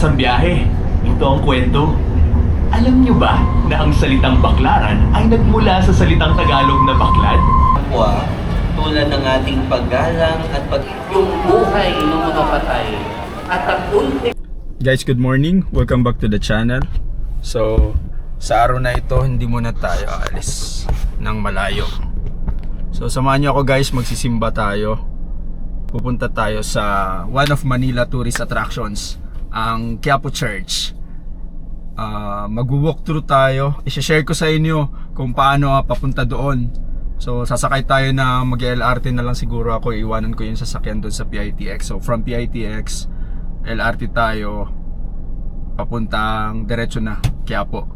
Sa biyahe, ito ang kwento. Alam niyo ba na ang salitang baklaran ay nagmula sa salitang Tagalog na baklad? Kapwa, tulad ng ating paggalang at yung buhay ng mga patay at ang ultimate. Guys, good morning. Welcome back to the channel. So, sa araw na ito, hindi muna tayo aalis ng malayo. So, samahan niyo ako guys, magsisimba tayo. Pupunta tayo sa one of Manila tourist attractions, ang Quiapo Church. Mag-walk through tayo. I-share ko sa inyo kung paano papunta doon. So, sasakay tayo na mag-LRT na lang siguro ako. Iwanan ko yung sasakyan doon sa PITX. So, from PITX, LRT tayo papuntang diretso na Quiapo.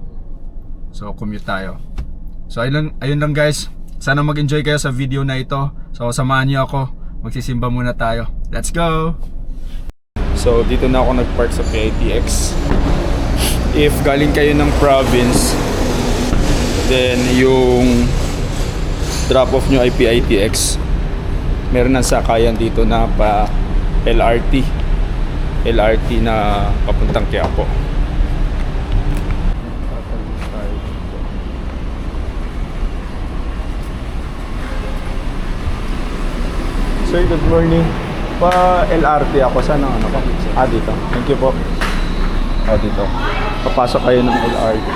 So commute tayo. So ayun lang guys. Sana mag-enjoy kayo sa video na ito. So samahan niyo ako. Magsisimba muna tayo. Let's go! So dito na ako nag-park sa PITX. If galing kayo ng province, then yung drop-off nyo ay PITX. Meron ng sakayan dito na pa LRT na papuntang Quiapo. Sir, good morning. Pa-LRT ako. Saan ang ano ka? Dito. Thank you po. Dito. Papasok kayo ng LRT.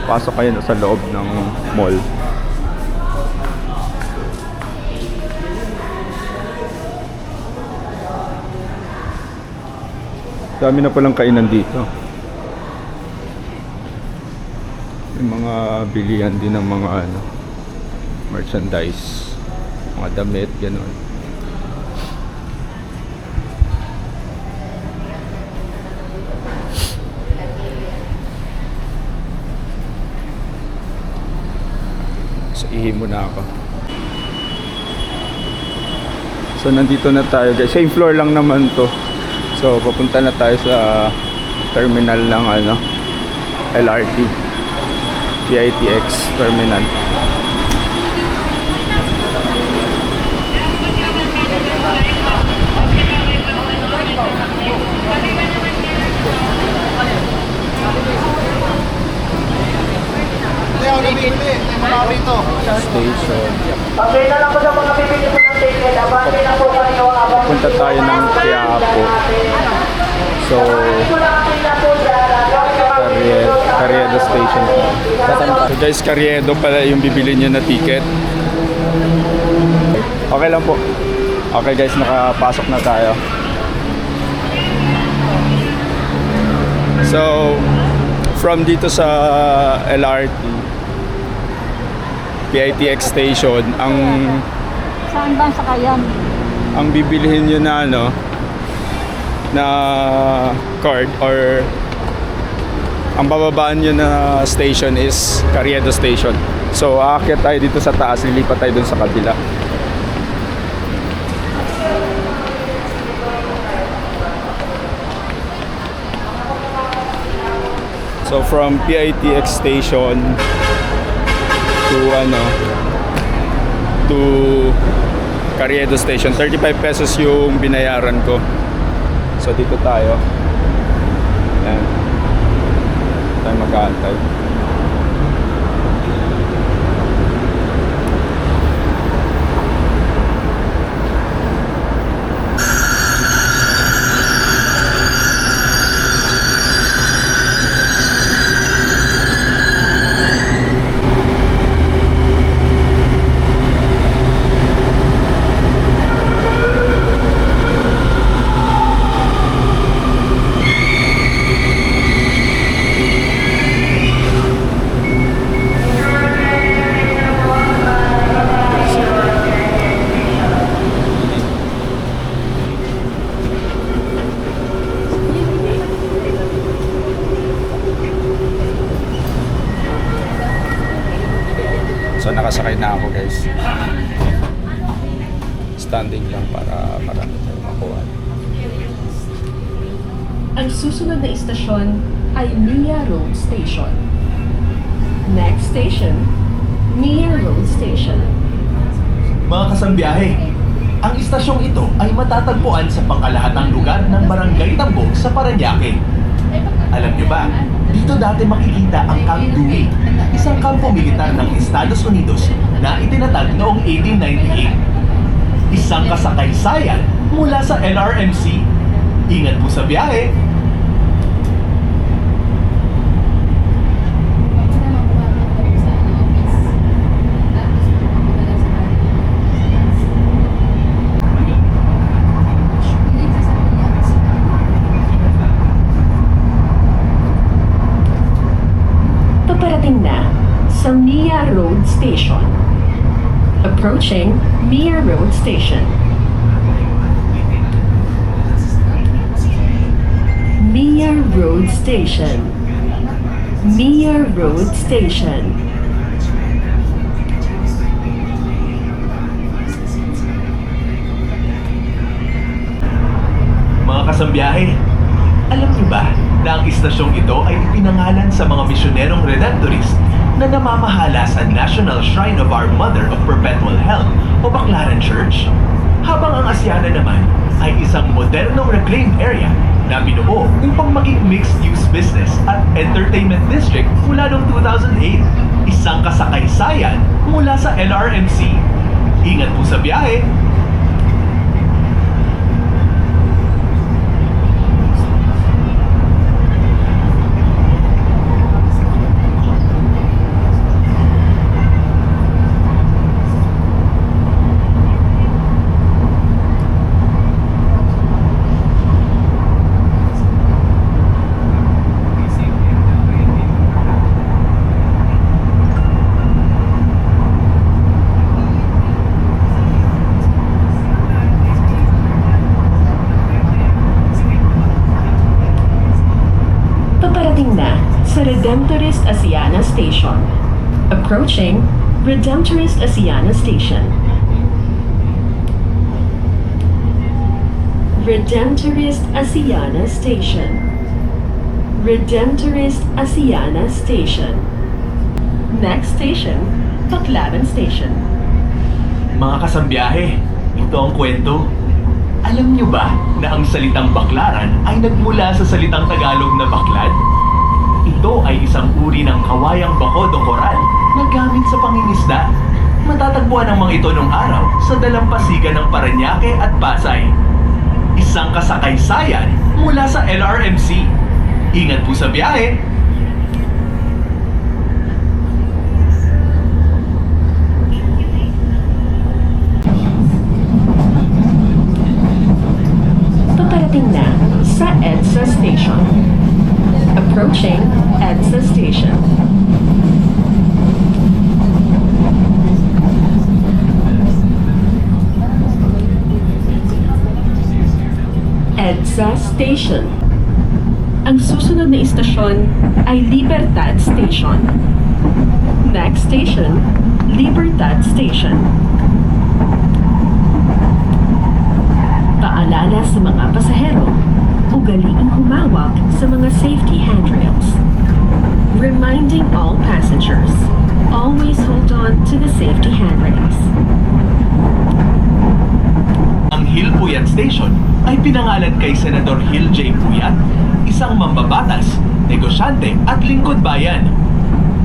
Pasok kayo sa loob ng mall. Dami na palang kainan dito. May mga bilihan din ng mga merchandise, mga damit, gano'n. So ihi muna ako. So nandito na tayo guys. Same floor lang naman to. So papunta na tayo sa terminal ng LRT. PITX terminal. Station. Punta tayo ng Quiapo. So Carriedo Station. So guys, Carriedo pala yung bibili nyo na ticket. Okay lang po. Okay guys, nakapasok na tayo. So from dito sa LRT PITX station, saan ba sakayan? Ang bibilihin nyo na na card or ang bababaan nyo na station is Carriedo Station. So aakyat tayo dito sa taas, lilipat tayo dun sa kabila. So from PITX station to Carriedo Station, 35 pesos yung binayaran ko. So dito tayo. Ayan. Tayo mag-aantay. So nakasakay na ako guys. Standing lang para tayo makuha. Ang susunod na istasyon ay Mia Road Station. Next station, Mia Road Station. Mga kasambiyahe, Ang istasyong ito ay matatagpuan sa pangkalahatang lugar ng Barangay Tambo sa Parañaque. Alam niyo ba, dito dati makikita ang Camp Dewey, isang kampo militar ng Estados Unidos na itinatag noong 1898. Isang kasakaysayan mula sa LRMC. Ingat po sa biyahe! Paparating na sa Mia Road Station. Approaching Mia Road Station. Mia Road Station. Mia Road Station. Mga kasambiyahe, alam niyo ba na ang istasyong ito ay ipinangalan sa mga misyonerong Redemptorist na namamahala sa National Shrine of Our Mother of Perpetual Health o Baclaran Church? Habang ang Asiana naman ay isang modernong reclaimed area na binuo upang maging mixed-use business at entertainment district mula noong 2008. Isang kasakaysayan mula sa LRMC. Ingat po sa biyahe! Paparating na sa Redemptorist Asiana Station. Approaching Redemptorist Asiana Station. Redemptorist Asiana Station. Redemptorist Asiana Station. Next station, Baclaran Station. Mga kasambiyahe, ito ang kwento. Alam niyo ba na ang salitang baklaran ay nagmula sa salitang Tagalog na baklad? Ito ay isang uri ng kawayang bakod o koral na gamit sa pangingisda. Matatagpuan ang mga ito nung araw sa dalampasigan ng Parañaque at Pasay. Isang kasakaysayan mula sa LRMC. Ingat po sa biyahe! Paparating na sa EDSA Station. Approaching EDSA Station. EDSA Station. Ang susunod na istasyon ay Libertad Station. Next station, Libertad Station. Paalala sa mga pasahero, ugaliing humawak sa mga safety handrails. Reminding all passengers, always hold on to the safety handrails. Ang Hill Puyat Station ay pinangalan kay Senador Hill J. Puyat, isang mambabatas, negosyante at lingkod bayan.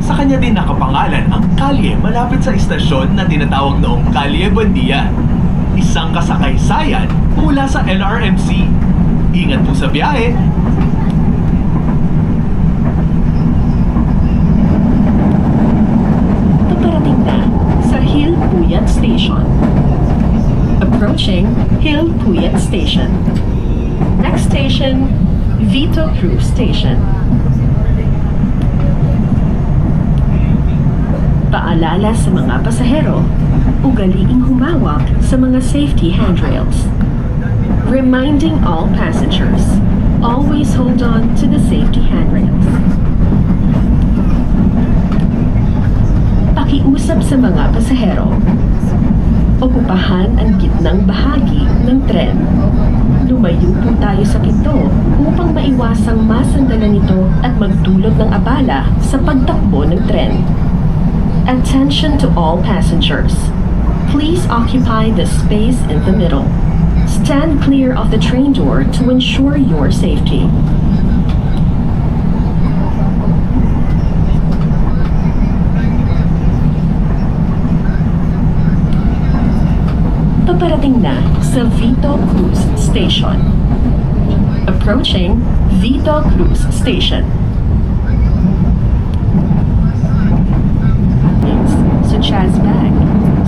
Sa kanya din nakapangalan ang kalye malapit sa istasyon na tinatawag noong Kalye Buendia. Isang kasakaysayan mula sa LRMC. Ingat po sa biyahe! Paparating na sa Hill Puyat Station. Approaching Hill Puyat Station. Next station, Vito Cruz Station. Paalala sa mga pasahero, ugaliing humawak sa mga safety handrails. Reminding all passengers, always hold on to the safety handrails. Pakiusap sa mga pasahero. Okupahan ang gitnang bahagi ng tren. Lumayo po tayo sa pinto upang maiwasang masandalan ito at magdulot ng abala sa pagtakbo ng tren. Attention to all passengers. Please occupy the space in the middle. Stand clear of the train door to ensure your safety. Paparating na sa Vito Cruz Station. Approaching Vito Cruz Station. Things such as bag,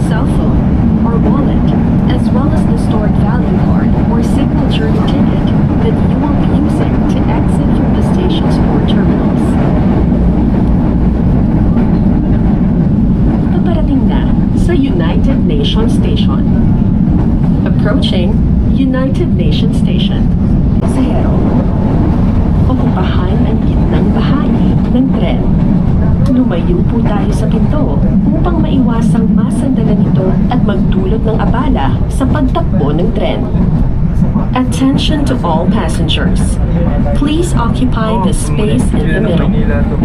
cell phone, or wallet, as well as the stored value card or signature ticket that you will be using to exit from the station's or terminals. Paparating na sa United Nations Station. Approaching United Nations Station. Pasahero, okupahan ang gitnang bahagi ng tren. Lumayo po tayo sa pinto upang maiwasang masandalan ito at magdulot ng abala sa pagtakbo ng tren. Attention to all passengers. Please occupy the space in the middle.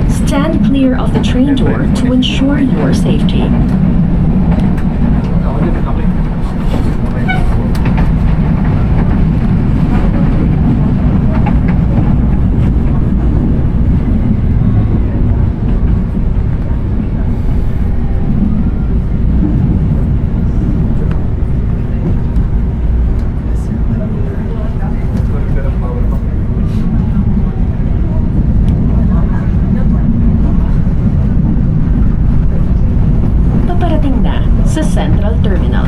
Stand clear of the train door to ensure your safety. Sa Central Terminal.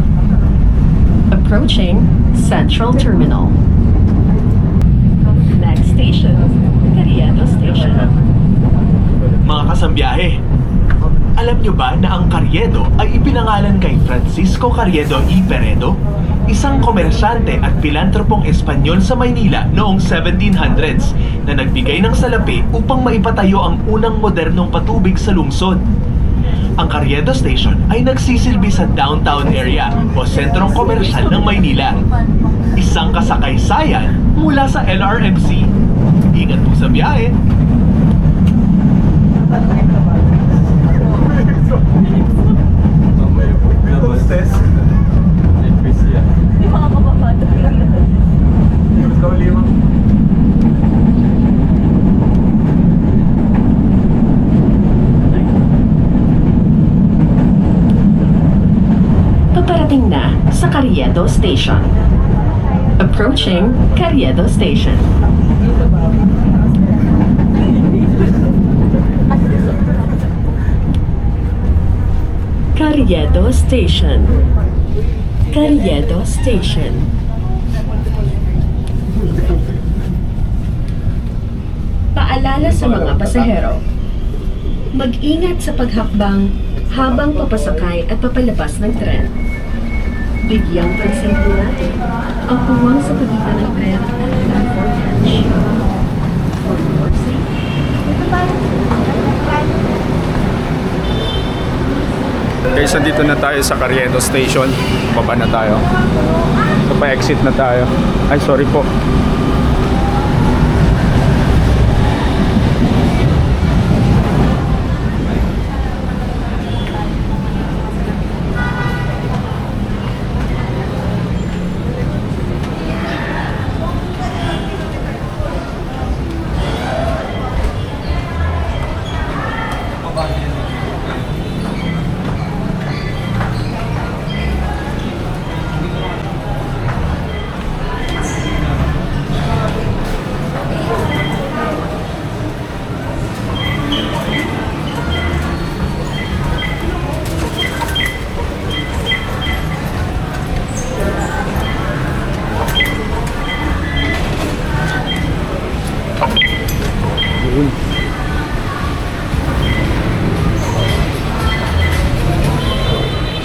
Approaching Central Terminal. Next station, Carriedo Station. Mga kasambiyahe, alam nyo ba na ang Carriedo ay ipinangalan kay Francisco Carriedo y Peredo? Isang komersyante at pilantropong Espanyol sa Maynila noong 1700s na nagbigay ng salapi upang maipatayo ang unang modernong patubig sa lungsod. Ang Carriedo Station ay nagsisilbi sa downtown area o sentrong komersyal ng Maynila. Isang kasakaysayan mula sa LRMC. Ingat po sa biyahe! Paparating na sa Carriedo Station. Approaching Carriedo Station. Carriedo Station. Carriedo Station. Paalala sa mga pasahero. Mag-ingat sa paghakbang habang papasakay at papalabas ng tren. Bigyang pansin po natin ang puwang sa pagitan ng tren at platform hatch. For your safety. Guys, nandito na tayo sa Carriedo Station. Baba na tayo. Pa-exit na tayo. Ay, sorry po.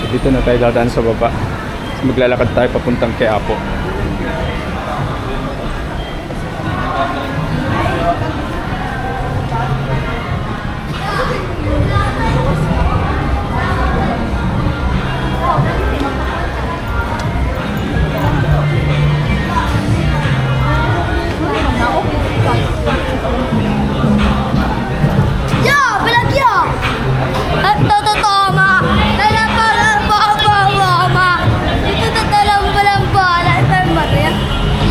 So dito na tayo dadaan sa baba. Maglalakad tayo papuntang Quiapo. At totoo ma, nalatalan mo ako, mama.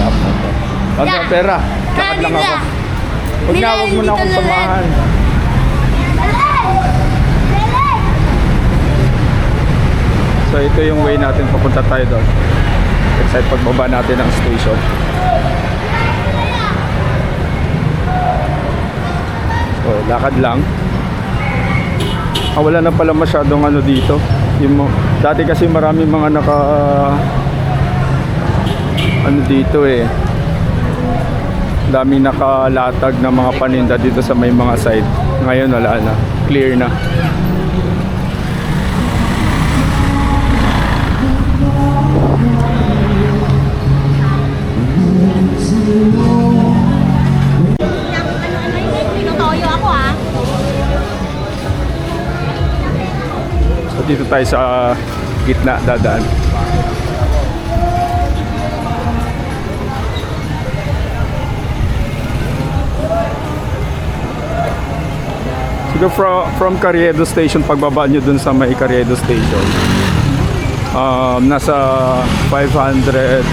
Ano ang pera? Lakad lang ako. Huwag mo na akong samahan. So ito yung way natin papunta tayo doon. Excited pagbaba natin ng station. So lakad lang. Wala na pala masyadong ano dito. Dati kasi marami mga ano dito eh. Daming nakalatag na mga paninda dito sa may mga side. Ngayon wala na. Clear na. Pinutoyo ako ah. So dito tayo sa gitna dadaan. Siguro from Carriedo Station, pagbaba nyo dun sa may Carriedo Station, nasa 500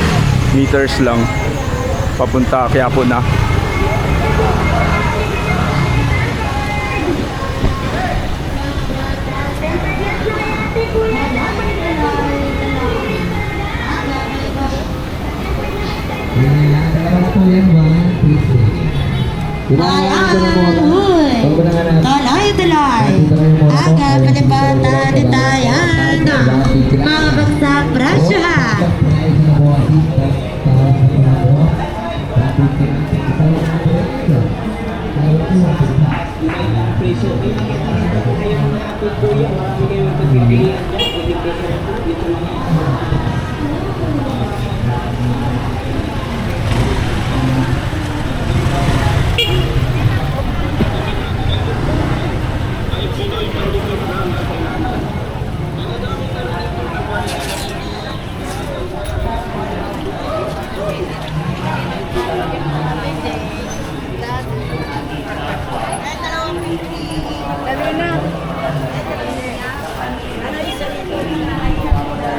meters lang papunta Quiapo na. Talay-talay, agad palibata di tayan, mga bagsak brasya.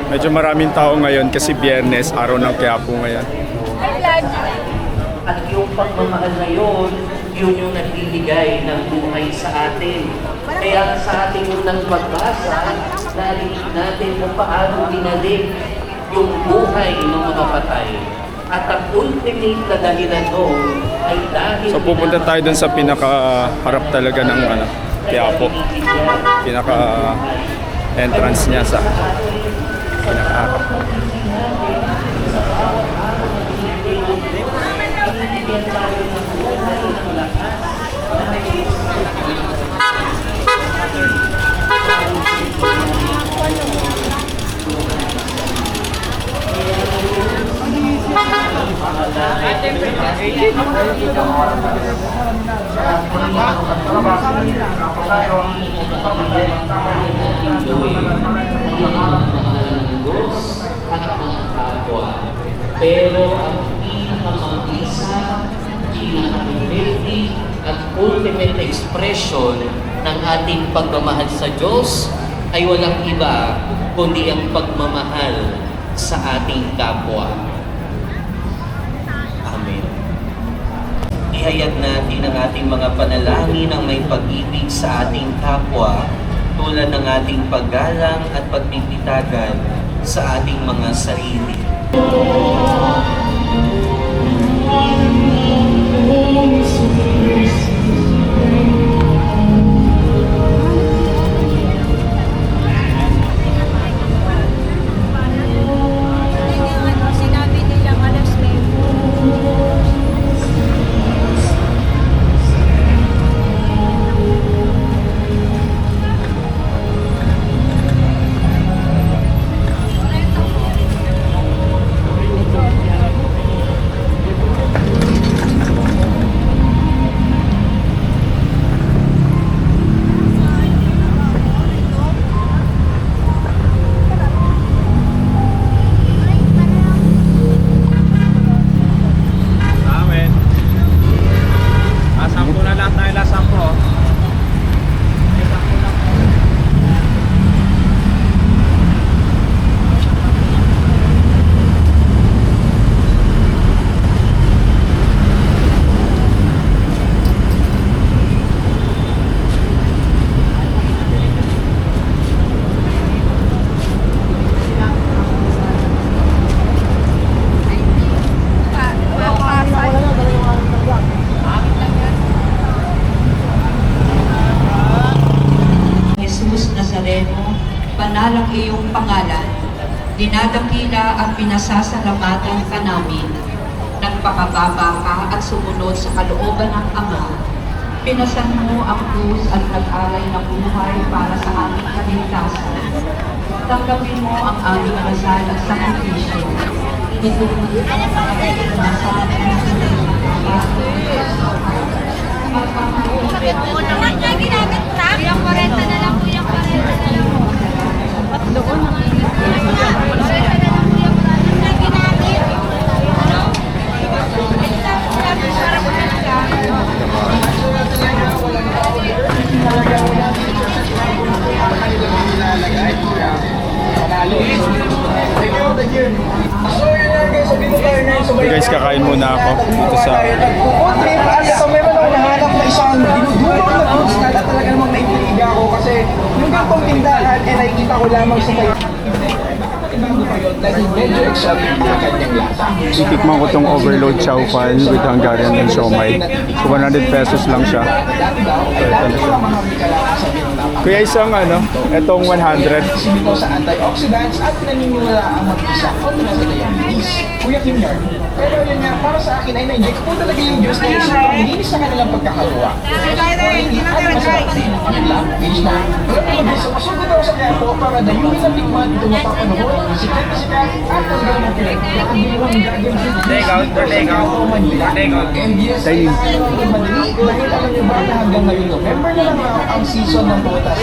Medyo maraming tao ngayon kasi Biyernes, araw ng Quiapo ngayon. At yung pagmamahal na yun yung nagbibigay ng buhay sa atin. Kaya sa ating unang pagbasa, narinig natin kung paano dinalik yung buhay ng mga patay. At ang ultimate na dahilan doon ay dahil... So pupunta tayo dun sa pinaka-harap talaga ng Quiapo. Pinaka-entrance niya sa pinaka-harap. Pero ang pinakamabisa, pinaka-effective at ultimate expression ng ating pagmamahal sa Diyos ay walang iba kundi ang pagmamahal sa ating kapwa. Amen. Ihayag natin ang ating mga panalangin ng may pag-ibig sa ating kapwa tulad ng ating paggalang at pagpipitagan sa ating mga sarili. Sinabi nilang alas may Dinadakila at pinasasalamatan ka namin. Nagpakababa ka at sumunod sa kalooban ng Ama. Pinasan mo ang krus at nag-alay ng buhay para sa aming kaligtasan. Tanggapin mo ang aming kasal at sakripisyo. Initunod mo ang kaligtasan ng Oo naman niya ginagad na. Yung 40 na lang po, yung 40 na lang po. At doon ang init. 40 na lang po yung 40 na ginagad. Ano? Sarap po Okay guys, kakain muna ako dito sa Meron ako nahanap na isang dinudulog na foods na talaga namang naintriga ako kasi yung gantong tindahan ay nakikita ko lamang sa tayo. Dahil medyo exotic ang kanyang lasa. Titikman ko tong overload chow fan with Hungarian and siomai. So 100 pesos lang siya. So ito na siya. Kuya, isang etong 100. Ito sa antioxidants at naniniwala ang mag-isa kontra sa diabetes. Kuya Kim York. Pero yun nga, para sa akin ay na-inject po talaga yung juice na isang panglinis sa kanilang pagkakagawa. At masarap din. Yun lang, finish na. Pero gusto, masunod daw sa kaya po para dayuhin ang tikman ito mapapanood. Sikat na sikat at talagang ng pinagkakabiluang dragon fruit. Take out. MBS ay madali dahil alam niyo ba na hanggang ngayon November na lang raw ang season ng botas.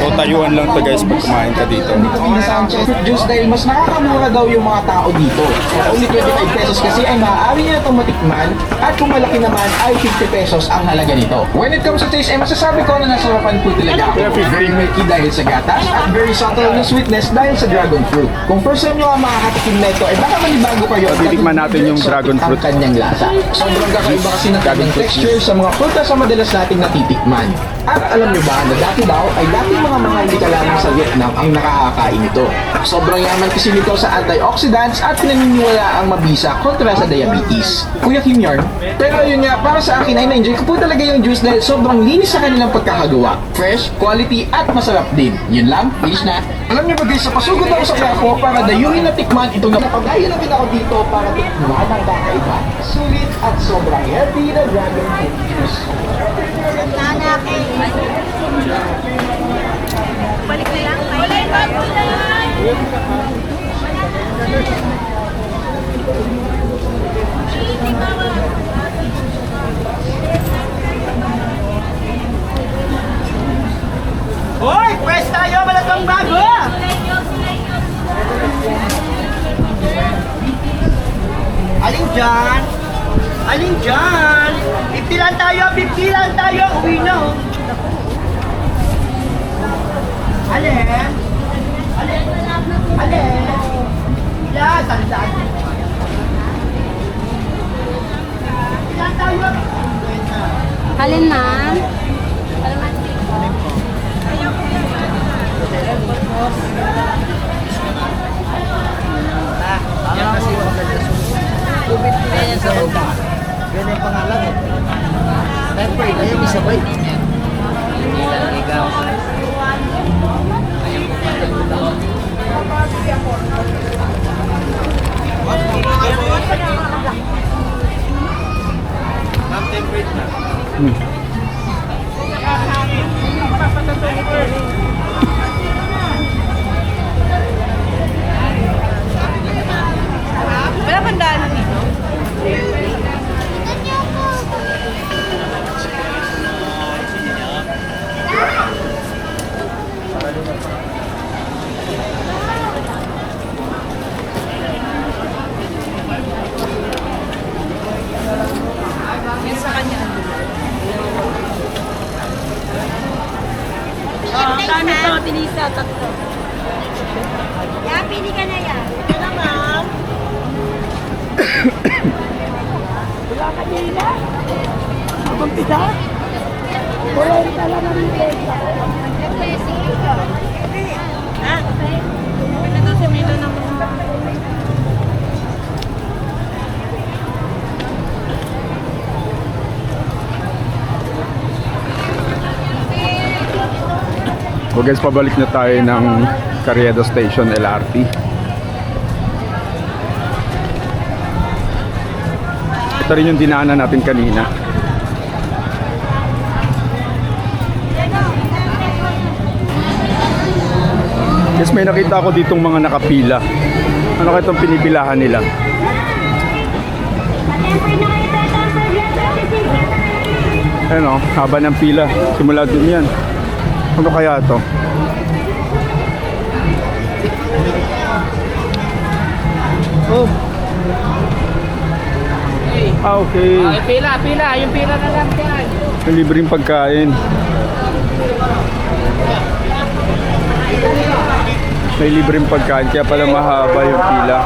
So tayuan lang to guys pag kumain ka dito. Vitamina Sanchez fruit juice dahil mas nakakamura daw yung mga tao dito. Kaya only 25 pesos kasi ay maaari niya itong matikman at kung malaki naman ay 50 pesos ang halaga nito. When it comes to taste, ay masasabi ko na nasarapan po talaga. Very milky dahil sa gatas at very subtle na sweetness dahil sa dragon fruit. Kung first time nyo ang makakatikim na ito, ay baka manibago kayo. Titikman natin yung dragon fruit. Ang kanyang lasa. Sobrang kakaiba kasi ng kanyang texture sa mga prutas sa madalas nating natitikman. At alam nyo ba na dati daw ay dating mga hindi ka lamang sa Vietnam ang nakakakain ito. Sobrang yaman kasi nito sa antioxidants at pinaniniwala ang mabisa kontra sa diabetes. Kuya Kim Yarn, pero yun nga, para sa akin ay na-enjoy ko po talaga yung juice dahil sobrang linis sa kanilang pagkakagawa. Fresh, quality at masarap din. Yun lang, finish na. Alam nyo ba guys, sa pasugod ako sa Quiapo para dayuhin na tikman itong napagayo na din ako dito para tikman ang kakaiba. Sulit at sobrang healthy na dragon fruit juice. Balik na lang. Balik na lang. Hoy! Press tayo! Malagang bago! Alin dyan? Alin dyan? 50 lang tayo! 50 lang tayo! Uwi na oh! Alin? Alin? Alin? Yan! Tandaan! Ilan tayo? Alin ma'am? Ganyan sa baba. Ganyan yung pangalan eh. Siyempre, ganyan isabay. Hindi lang ikaw. Wala bang daan dito? Yan sa kanya. Kami ito, tinisa, tatlo. Pili ka na yan. Ito na, ma'am. Wala ka nila. Abang pita. Wala rin talaga ng pesa. Ha? Ito si Milo ng mga... So guys, pabalik na tayo ng Carriedo Station LRT. Ito rin yung dinaanan natin kanina. Yes, may nakita ako ditong mga nakapila. Ano kaya itong pinipilahan nila? Ayun o, haba ng pila. Simula dun yan. Ano kaya ito? Oh. Ah, okay. Pila. Yung pila na lang dyan. May libreng pagkain. May libreng pagkain, kaya pala mahaba yung pila.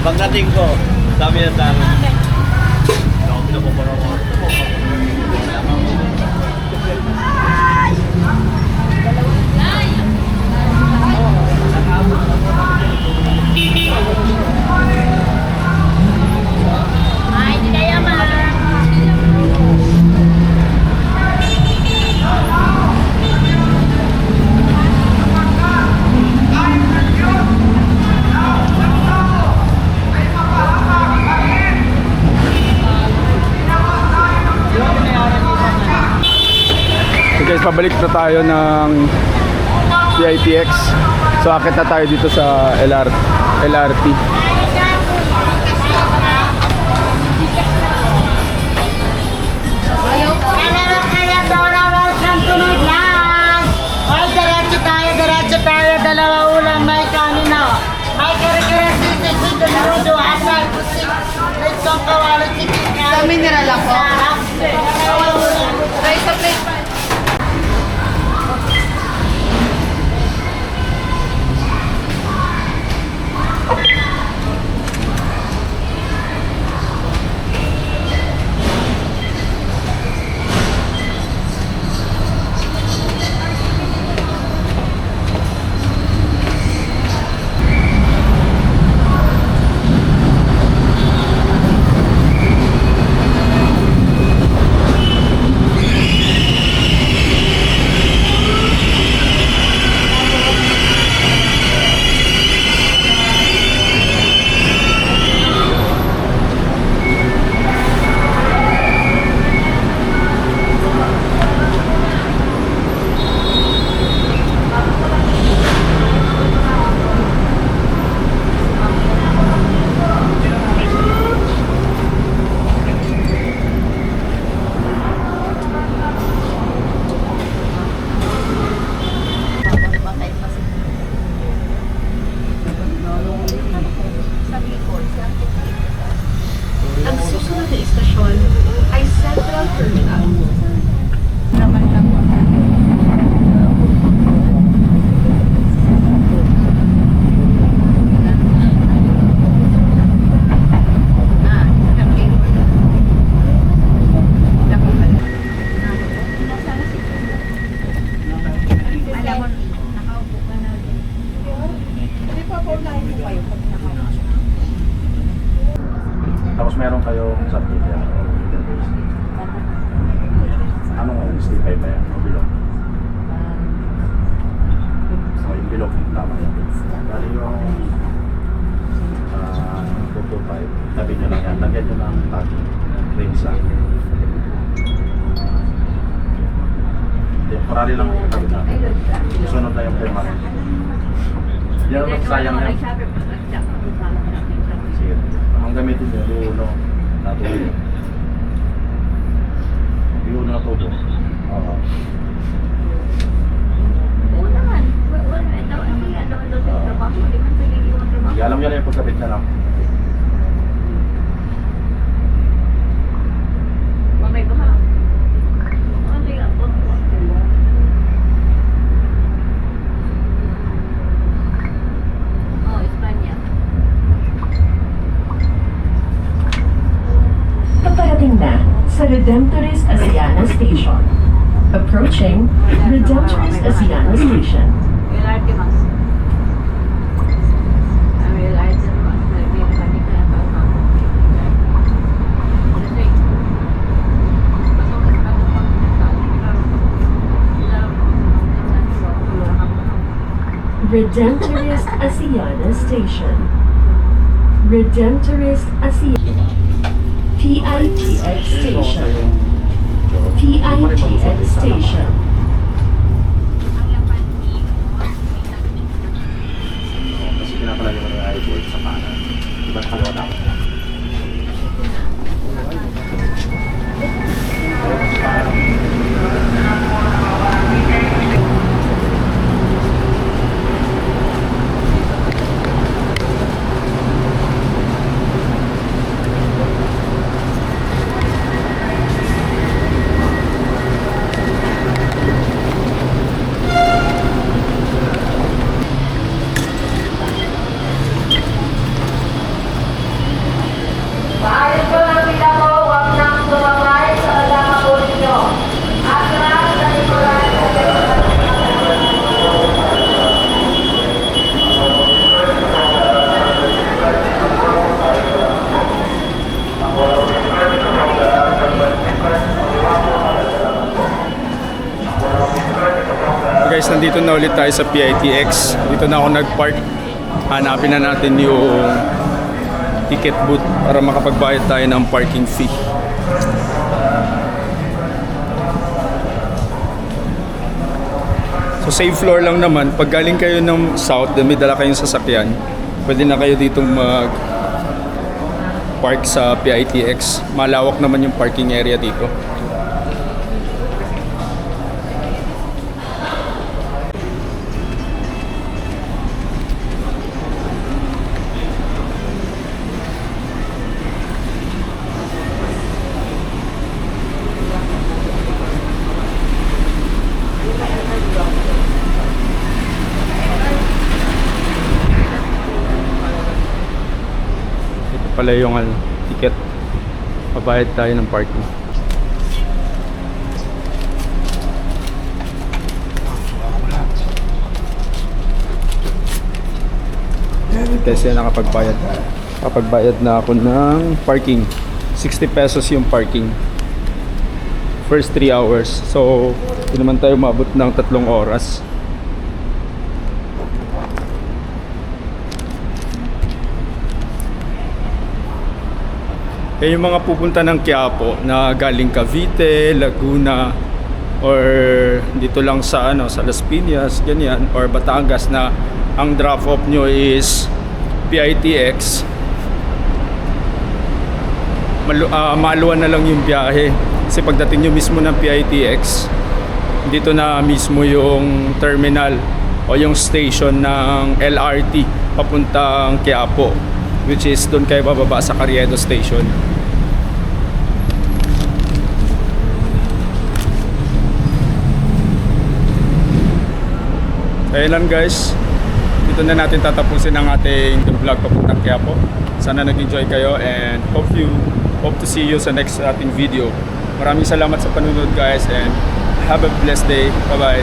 Pagdating ko, dami na dami. Ako pinapapara ko. Ay, di kaya ma. So guys, pabalik na tayo ng PITX. So akit na tayo dito sa LRT. Kaya doon ang tunod lang. Ay, diretso tayo. Dalawa ulam, may kanin na. May kare-kare sisig, sinudo, asal, pusik. Lechong kawali, chicken. Sa mineral ako. Rice sa plate pa. Ang susunod na istasyon ay Central Terminal. Tapos meron kayo sa pila. Anong stipay ba yan? O bilog? So yung bilog, tama yan. Dali yung 225, tabi nyo lang yan. Lagyan nyo ng tagi. Rinsa. Temporary lang yung tabi natin. Sunod na yung permanent. Yan ang sayang yan. Sige. Ang gamitin nyo, luno na tubo. Luno na tubo. Oo. Alam nyo na yung pagkabit na lang. sa Redemptorist Asiana Station. Approaching Redemptorist Asiana Station. Redemptorist Asiana Station. Redemptorist Asiana. PITX Station. PITX Station. Kasi pinapalagay mo yung eyeball sa kanan. Diba nakalawa na ako? Maayos po ng pila ko, huwag nang sumabay sa kasama po ninyo. Atras sa likuran sa Guys, nandito na ulit tayo sa PITX. Dito na ako nag-park. Hanapin na natin yung ticket booth para makapagbayad tayo ng parking fee. So same floor lang naman. Pag galing kayo ng south, may dala kayong sasakyan, pwede na kayo dito mag park sa PITX. Malawak naman yung parking area dito. Pala yung ticket, pabayad tayo ng parking. Kasi nakapagbayad na ako ng parking. 60 pesos yung parking first 3 hours, so hindi naman tayo maabot ng 3 oras. Kaya yung mga pupunta ng Quiapo na galing Cavite, Laguna, or dito lang sa sa Las Piñas, ganyan, or Batangas na ang drop off nyo is PITX, maluwan na lang yung biyahe. Kasi pagdating nyo mismo ng PITX, dito na mismo yung terminal o yung station ng LRT papuntang Quiapo, which is doon kayo bababa sa Carriedo Station. Ayun lang guys, dito na natin tatapusin ang ating vlog papuntang Quiapo. Sana nag-enjoy kayo and hope to see you sa next ating video. Maraming salamat sa panunod guys and have a blessed day. Bye bye.